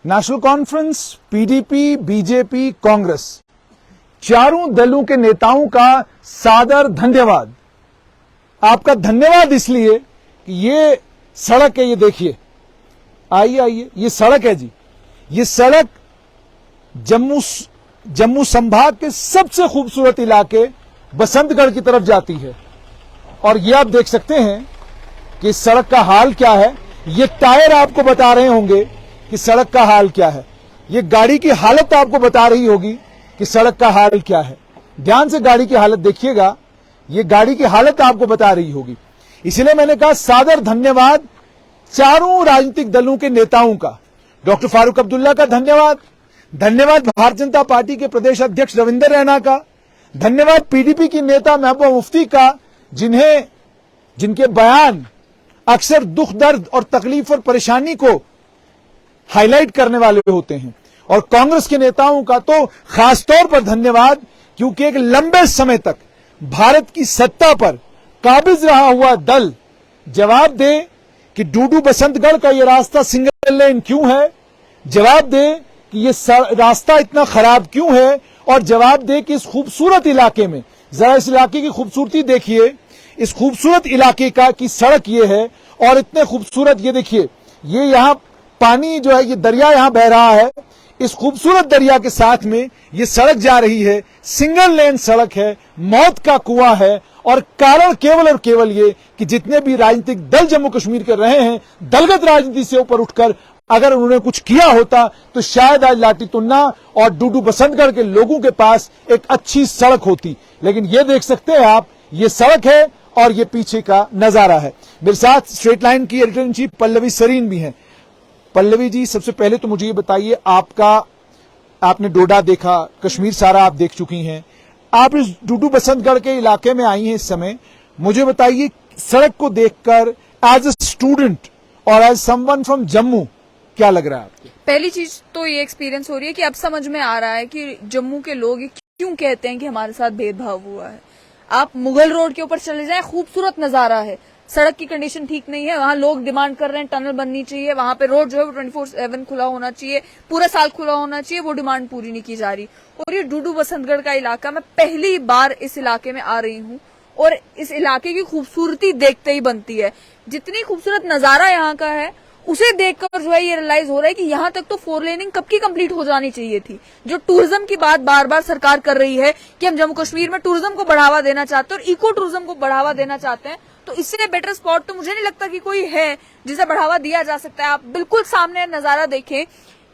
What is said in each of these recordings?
National conference, PDP, BJP, Congress, चारों दलों के नेताओं का सादर धन्यवाद। आपका धन्यवाद इसलिए कि ये सड़क है, ये देखिए, आइए आइए, ये सड़क है जी। ये सड़क जम्मू संभाग के सबसे खूबसूरत इलाके बसंतगढ़ की तरफ जाती है। और ये आप देख सकते हैं कि इस सड़क का हाल क्या है। ये टायर आपको बता रहे होंगे कि सड़क का हाल क्या है। ये गाड़ी की हालत आपको बता रही होगी कि सड़क का हाल क्या है। ध्यान से गाड़ी की हालत देखिएगा, ये गाड़ी की हालत आपको बता रही होगी। इसलिए मैंने कहा सादर धन्यवाद चारों राजनीतिक दलों के नेताओं का। डॉक्टर फारूक अब्दुल्ला का धन्यवाद, धन्यवाद भारतीय जनता पार्टी के प्रदेश अध्यक्ष रविंदर रैना का, धन्यवाद पीडीपी की नेता महबूबा मुफ्ती का, जिनके बयान अक्सर दुख, दर्द और तकलीफ और परेशानी को हाईलाइट करने वाले होते हैं, और कांग्रेस के नेताओं का तो खासतौर पर धन्यवाद, क्योंकि एक लंबे समय तक भारत की सत्ता पर काबिज रहा हुआ दल जवाब दे कि डूडू बसंतगढ़ का यह रास्ता सिंगल लेन क्यों है, जवाब दे कि ये रास्ता इतना खराब क्यों है, और जवाब दे कि इस खूबसूरत इलाके में, जरा इस इलाके की खूबसूरती देखिए, इस खूबसूरत इलाके का की सड़क ये है, और इतने खूबसूरत, ये देखिए, ये यहां पानी जो है, ये दरिया यहां बह रहा है, इस खूबसूरत दरिया के साथ में ये सड़क जा रही है, सिंगल लेन सड़क है, मौत का कुआं है। और कारण केवल और केवल ये कि जितने भी राजनीतिक दल जम्मू कश्मीर के रहे हैं, दलगत राजनीति से ऊपर उठकर अगर उन्होंने कुछ किया होता तो शायद आज लाटी तुन्ना और डूडू बसंतगढ़ के लोगों के पास एक अच्छी सड़क होती। लेकिन ये देख सकते हैं आप, ये सड़क है और ये पीछे का नजारा है। मेरे साथ स्ट्रेट लाइन की editor in chief Pallavi Sareen भी हैं। पल्लवी जी, सबसे पहले तो मुझे ये बताइए, आपने डोडा देखा, कश्मीर सारा आप देख चुकी हैं, आप इस डूडू बसंतगढ़ के इलाके में आई हैं इस समय, मुझे बताइए सड़क को देखकर एज अ स्टूडेंट और एज समवन फ्रॉम जम्मू क्या लग रहा है आपको? पहली चीज तो ये एक्सपीरियंस हो रही है कि अब समझ में आ रहा है कि जम्मू के लोग क्यों कहते हैं कि हमारे साथ भेदभाव हुआ है। आप मुगल रोड के ऊपर चले जाएं, खूबसूरत नजारा है, सड़क की कंडीशन ठीक नहीं है, वहां लोग डिमांड कर रहे हैं टनल बननी चाहिए, वहां पे रोड जो है वो 24/7 खुला होना चाहिए, पूरा साल खुला होना चाहिए, वो डिमांड पूरी नहीं की जा रही। और ये डूडू बसंतगढ़ का इलाका, मैं पहली बार इस इलाके में आ रही हूँ और इस इलाके की खूबसूरती देखते ही बनती है। जितनी खूबसूरत नजारा यहाँ का है, उसे देखकर जो है ये रियलाइज हो रहा है कि यहाँ तक तो 4 लेनिंग कब की कंप्लीट हो जानी चाहिए थी। जो टूरिज्म की बात बार बार सरकार कर रही है कि हम जम्मू कश्मीर में टूरिज्म को बढ़ावा देना चाहते हैं और इको टूरिज्म को बढ़ावा देना चाहते हैं, तो इससे बेटर स्पॉट तो मुझे नहीं लगता कि कोई है जिसे बढ़ावा दिया जा सकता है। आप बिल्कुल सामने नजारा देखें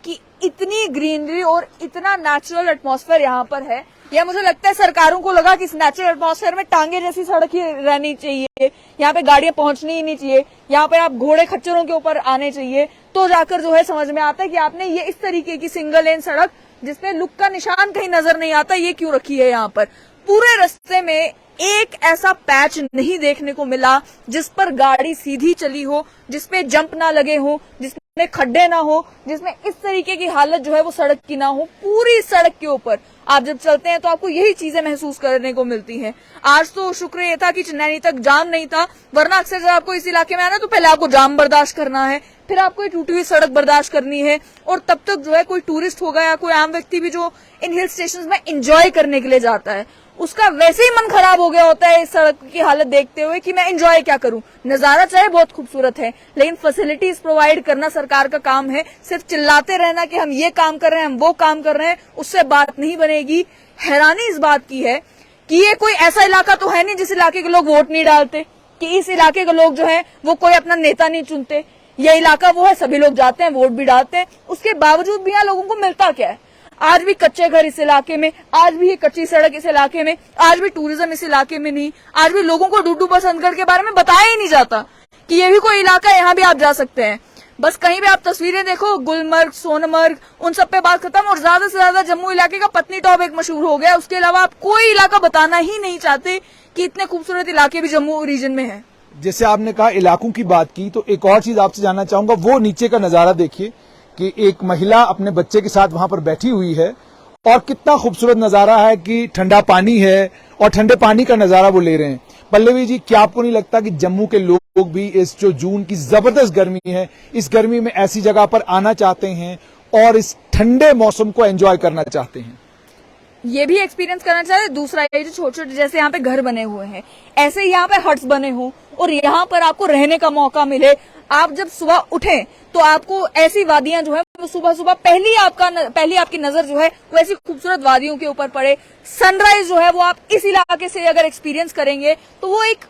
कि इतनी ग्रीनरी और इतना नेचुरल एटमॉस्फेयर यहाँ पर है। या मुझे लगता है सरकारों को लगा कि इस नेचुरल एटमॉस्फेयर में टांगे जैसी सड़क ही रहनी चाहिए, यहाँ पे गाड़ियां पहुंचनी ही नहीं चाहिए, यहाँ पे आप घोड़े खच्चरों के ऊपर आने चाहिए, तो जाकर जो है समझ में आता है कि आपने ये इस तरीके की सिंगल लेन सड़क जिसमें लुक का निशान कहीं नजर नहीं आता, ये क्यों रखी है यहाँ पर। पूरे रास्ते में एक ऐसा पैच नहीं देखने को मिला जिस पर गाड़ी सीधी चली हो, जिसपे जंप ना लगे हो, जिसमें खड्डे ना हो, जिसमें इस तरीके की हालत जो है वो सड़क की ना हो। पूरी सड़क के ऊपर आप जब चलते हैं तो आपको यही चीजें महसूस करने को मिलती हैं। आज तो शुक्र ये था कि चेन्नई तक जाम नहीं था, वरना अक्सर जब आपको इस इलाके में आना तो पहले आपको जाम बर्दाश्त करना है, फिर आपको ये टूटी हुई सड़क बर्दाश्त करनी है, और तब तक जो है कोई टूरिस्ट होगा या कोई आम व्यक्ति भी जो इन हिल स्टेशन में एंजॉय करने के लिए जाता है, उसका वैसे ही मन खराब हो गया होता है इस सड़क की हालत देखते हुए कि मैं एंजॉय क्या करूं। नजारा चाहे बहुत खूबसूरत है, लेकिन फैसिलिटीज प्रोवाइड करना सरकार का काम है। सिर्फ चिल्लाते रहना कि हम ये काम कर रहे हैं, हम वो काम कर रहे हैं, उससे बात नहीं बनेगी। हैरानी इस बात की है कि ये कोई ऐसा इलाका तो है नहीं जिस इलाके के लोग वोट नहीं डालते, कि इस इलाके के लोग जो है वो कोई अपना नेता नहीं चुनते। ये इलाका वो है, सभी लोग जाते हैं, वोट भी डालते हैं, उसके बावजूद भी यहाँ लोगों को मिलता क्या है। आज भी कच्चे घर इस इलाके में, आज भी ये कच्ची सड़क इस इलाके में, आज भी टूरिज्म इस इलाके में नहीं, आज भी लोगों को डूडू बसंतगढ़ के बारे में बताया ही नहीं जाता कि ये भी कोई इलाका है, यहाँ भी आप जा सकते हैं। बस कहीं भी आप तस्वीरें देखो, गुलमर्ग, सोनमर्ग, उन सब पे बात खत्म, और ज्यादा से ज्यादा जम्मू इलाके का पत्नीटॉप एक मशहूर हो गया। उसके अलावा आप कोई इलाका बताना ही नहीं चाहते कि इतने खूबसूरत इलाके भी जम्मू रीजन में है। जैसे आपने कहा इलाकों की बात की, तो एक और चीज आपसे जानना चाहूंगा, वो नीचे का नजारा देखिए कि एक महिला अपने बच्चे के साथ वहां पर बैठी हुई है, और कितना खूबसूरत नजारा है कि ठंडा पानी है और ठंडे पानी का नजारा वो ले रहे हैं। पल्लवी जी, क्या आपको नहीं लगता कि जम्मू के लोग भी इस जो जून की जबरदस्त गर्मी है, इस गर्मी में ऐसी जगह पर आना चाहते हैं और इस ठंडे मौसम को एंजॉय करना चाहते हैं। ये भी एक्सपीरियंस करना चाहते हैं। दूसरा, ये जो छोटे छोटे जैसे यहाँ पे घर बने हुए हैं, ऐसे ही यहाँ पे हट्स बने हों और यहाँ पर आपको रहने का मौका मिले। आप जब सुबह उठें तो आपको ऐसी वादियां जो है वो सुबह सुबह पहली आपकी नजर जो है वो ऐसी खूबसूरत वादियों के ऊपर पड़े। सनराइज जो है वो आप इस इलाके से अगर एक्सपीरियंस करेंगे तो वो एक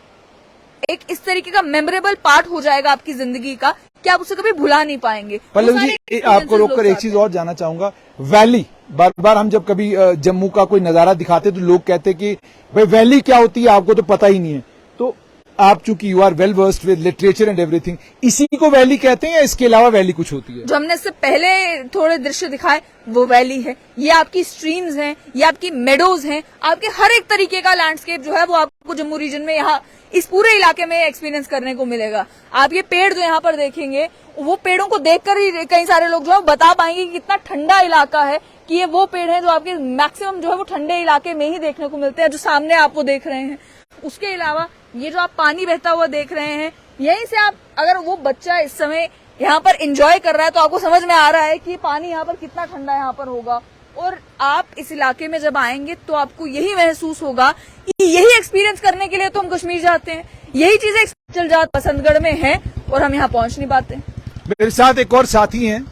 इस तरीके का मेमोरेबल पार्ट हो जाएगा आपकी जिंदगी का कि आप उसे कभी भुला नहीं पाएंगे। पल्लवी जी, आपको रोककर एक चीज और जानना चाहूंगा। वैली, बार बार हम जब कभी जम्मू का कोई नजारा दिखाते तो लोग कहते कि भाई वैली क्या होती है, आपको तो पता ही नहीं है। तो आप चूंकि you are well versed with literature and everything, इसी को वैली कहते हैं या इसके अलावा वैली कुछ होती है? जो हमने इससे पहले थोड़े दृश्य दिखाए वो वैली है। ये आपकी स्ट्रीम्स हैं, ये आपकी मेडोज हैं, आपके हर एक तरीके का लैंडस्केप जो है वो आपको जम्मू रीजन में यहाँ इस पूरे इलाके में एक्सपीरियंस करने को मिलेगा। आप ये पेड़ जो यहाँ पर देखेंगे, वो पेड़ों को देखकर ही कई सारे लोग जो है बता पाएंगे कि कितना ठंडा इलाका है, कि ये वो पेड़ है जो आपके मैक्सिमम जो है वो ठंडे इलाके में ही देखने को मिलते हैं, जो सामने आप वो देख रहे हैं। उसके अलावा ये जो आप पानी बहता हुआ देख रहे हैं, यहीं से आप, अगर वो बच्चा इस समय यहाँ पर एंजॉय कर रहा है तो आपको समझ में आ रहा है कि पानी यहाँ पर कितना ठंडा यहाँ पर होगा। और आप इस इलाके में जब आएंगे तो आपको यही महसूस होगा कि यही एक्सपीरियंस करने के लिए तो हम कश्मीर जाते हैं, यही चीजें चल जात बसंतगढ़ में है और हम यहाँ पहुंच नहीं पाते। मेरे साथ एक और साथी हैं,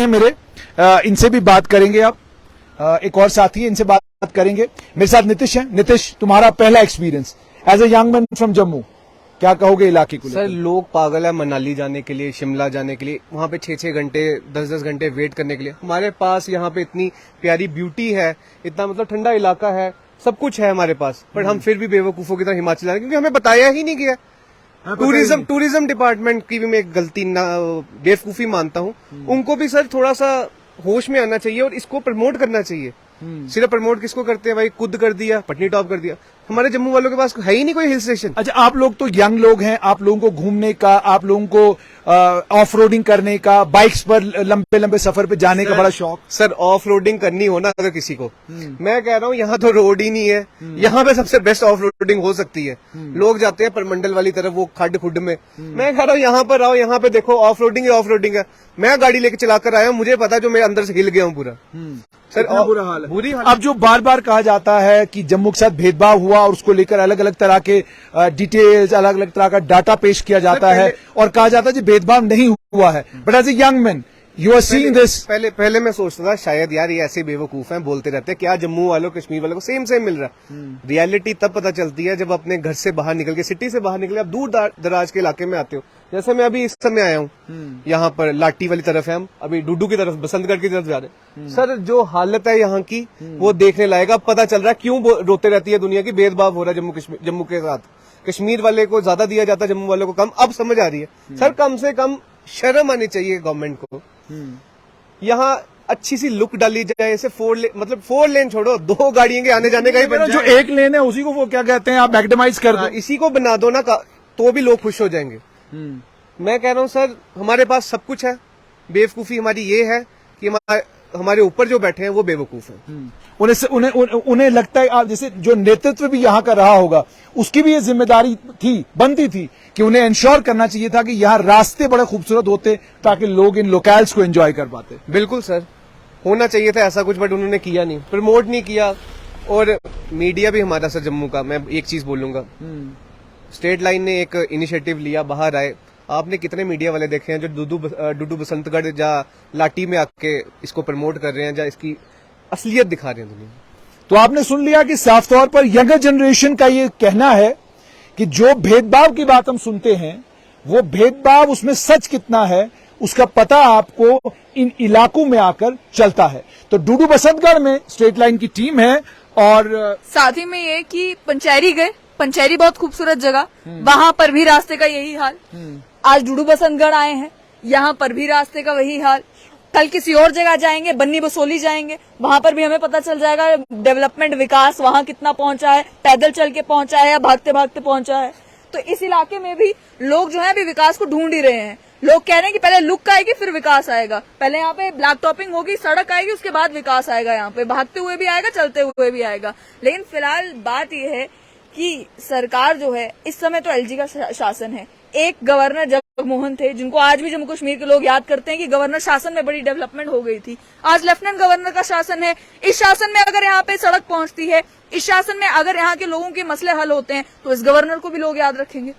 मेरे, इनसे भी बात करेंगे। आप एक और साथी है, इनसे बात करेंगे। मेरे साथ नितिश है। नितिश, तुम्हारा पहला experience as a young man from Jammu, क्या कहोगे इलाके को? सर, लोग पागल है मनाली जाने के लिए, शिमला जाने के लिए, वहाँ पे 6-6 घंटे 10-10 घंटे वेट करने के लिए। हमारे पास यहाँ पे इतनी प्यारी ब्यूटी है, इतना मतलब ठंडा इलाका है, सब कुछ है हमारे पास, पर हम फिर भी बेवकूफों की तरह हिमाचल जा रहे हैं क्योंकि हमें बताया ही नहीं गया। टूरिज्म डिपार्टमेंट की भी मैं एक गलती बेवकूफी मानता हूँ। उनको भी सर थोड़ा सा होश में आना चाहिए और इसको प्रमोट करना चाहिए। सिर्फ प्रमोट किसको करते हैं भाई? कुद कर दिया, पटनी टॉप कर दिया। हमारे जम्मू वालों के पास है ही नहीं कोई हिल स्टेशन। अच्छा, आप लोग तो यंग लोग हैं, आप लोगों को घूमने का, आप लोगों को ऑफ रोडिंग करने का, बाइक्स पर लंबे लंबे सफर पे जाने का बड़ा शौक। सर, ऑफ रोडिंग करनी हो ना अगर किसी को, मैं कह रहा हूँ यहाँ तो रोड ही नहीं है, यहाँ पे सबसे बेस्ट ऑफ रोडिंग हो सकती है। लोग जाते हैं परमंडल वाली तरफ, वो खड्ड खुड में। मैं कह रहा हूँ यहाँ पर आओ, यहाँ पे देखो ऑफ रोडिंग है। मैं गाड़ी लेके चलाकर आया हूँ, मुझे पता जो मेरे अंदर से हिल गया हूँ पूरा। सर, बुरा हाल है। बुरी हाल। अब जो बार बार कहा जाता है कि जम्मू के साथ भेदभाव हुआ और उसको लेकर अलग अलग तरह के डिटेल्स, अलग अलग तरह का डाटा पेश किया जाता है और कहा जाता है कि भेदभाव नहीं हुआ है, but as a young man you are seeing this. पहले मैं सोचता था शायद यार ये ऐसे बेवकूफ हैं, बोलते रहते हैं, क्या जम्मू वालों कश्मीर वालों को सेम मिल रहा है। रियलिटी तब पता चलती है जब अपने घर से बाहर निकल के, सिटी से बाहर निकल के आप दूर दराज के इलाके में आते हो। जैसे मैं अभी इस समय आया हूँ, यहाँ पर लाटी वाली तरफ है, हम अभी डुडू की तरफ, बसंतगढ़ की तरफ जा रहे हैं। सर, जो हालत है यहाँ की वो देखने लायक। अब पता चल रहा है क्यों रोते रहती है दुनिया की भेदभाव हो रहा है जम्मू के साथ। कश्मीर वाले को ज्यादा दिया जाता है, जम्मू वालों को कम। अब समझ आ रही है। सर, कम से कम शर्म आनी चाहिए गवर्नमेंट को। यहाँ अच्छी सी लुक डाली जाए, ऐसे 4 लेन छोड़ो, 2 गाड़ियों के आने जाने का ही बन जो जाए। 1 लेन है उसी को वो क्या कहते हैं, आप मैक्सिमाइज कर दो। इसी को बना दो ना, तो भी लोग खुश हो जाएंगे। मैं कह रहा हूँ सर, हमारे पास सब कुछ है। बेवकूफी हमारी ये है कि हमारे ऊपर जो बैठे हैं वो बेवकूफ हैं। उन्हें लगता है, आप जैसे जो नेतृत्व भी यहाँ का रहा होगा, उसकी भी ये जिम्मेदारी बनती थी कि उन्हें इंश्योर करना चाहिए था कि यहाँ रास्ते बड़े खूबसूरत होते ताकि लोग इन लोकल्स को एंजॉय कर पाते। बिल्कुल सर, होना चाहिए था ऐसा कुछ, बट उन्होंने किया नहीं, प्रमोट नहीं किया। और मीडिया भी हमारा सर जम्मू का, मैं एक चीज बोलूंगा, स्टेट लाइन ने एक इनिशिएटिव लिया, बाहर आए। आपने कितने मीडिया वाले देखे हैं जो डुडू बसंतगढ़ या लाटी में आके इसको प्रमोट कर रहे हैं, या इसकी असलियत दिखा रहे हैं दुनिया। तो आपने सुन लिया कि साफ तौर पर यंगर जनरेशन का ये कहना है कि जो भेदभाव की बात हम सुनते हैं, वो भेदभाव उसमें सच कितना है उसका पता आपको इन इलाकों में आकर चलता है। तो डुडू बसंतगढ़ में स्टेट लाइन की टीम है और साथ ही में ये कि पंचैरी गए, पंचैरी बहुत खूबसूरत जगह, वहां पर भी रास्ते का यही हाल। आज डुडू बसंतगढ़ आए हैं, यहाँ पर भी रास्ते का वही हाल। कल किसी और जगह जाएंगे, बन्नी बसोली जाएंगे, वहां पर भी हमें पता चल जाएगा डेवलपमेंट, विकास वहां कितना पहुंचा है, पैदल चल के पहुंचा है या भागते भागते पहुंचा है। तो इस इलाके में भी लोग जो है अभी विकास को ढूंढ ही रहे हैं। लोग कह रहे हैं कि पहले लुक आएगी फिर विकास आएगा, पहले यहाँ पे ब्लैक टॉपिंग होगी, सड़क आएगी, उसके बाद विकास आएगा। यहाँ पे भागते हुए भी आएगा, चलते हुए भी आएगा। लेकिन फिलहाल बात यह है कि सरकार जो है, इस समय तो एलजी का शासन है, एक गवर्नर जगमोहन थे जिनको आज भी जम्मू कश्मीर के लोग याद करते हैं कि गवर्नर शासन में बड़ी डेवलपमेंट हो गई थी। आज लेफ्टिनेंट गवर्नर का शासन है। इस शासन में अगर यहाँ पे सड़क पहुंचती है, इस शासन में अगर यहाँ के लोगों के मसले हल होते हैं, तो इस गवर्नर को भी लोग याद रखेंगे।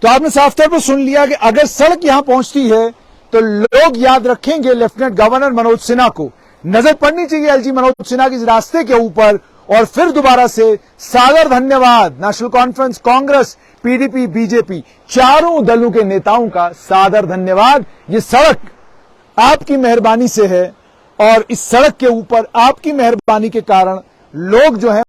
तो आपने साफ तौर पर सुन लिया कि अगर सड़क यहां पहुंचती है तो लोग याद रखेंगे लेफ्टिनेंट गवर्नर मनोज सिन्हा को। नजर पड़नी चाहिए एलजी मनोज सिन्हा के इस रास्ते के ऊपर। और फिर दोबारा से सादर धन्यवाद national conference, Congress, PDP, BJP, चारों दलों के नेताओं का सादर धन्यवाद। ये सड़क आपकी मेहरबानी से है और इस सड़क के ऊपर आपकी मेहरबानी के कारण लोग जो है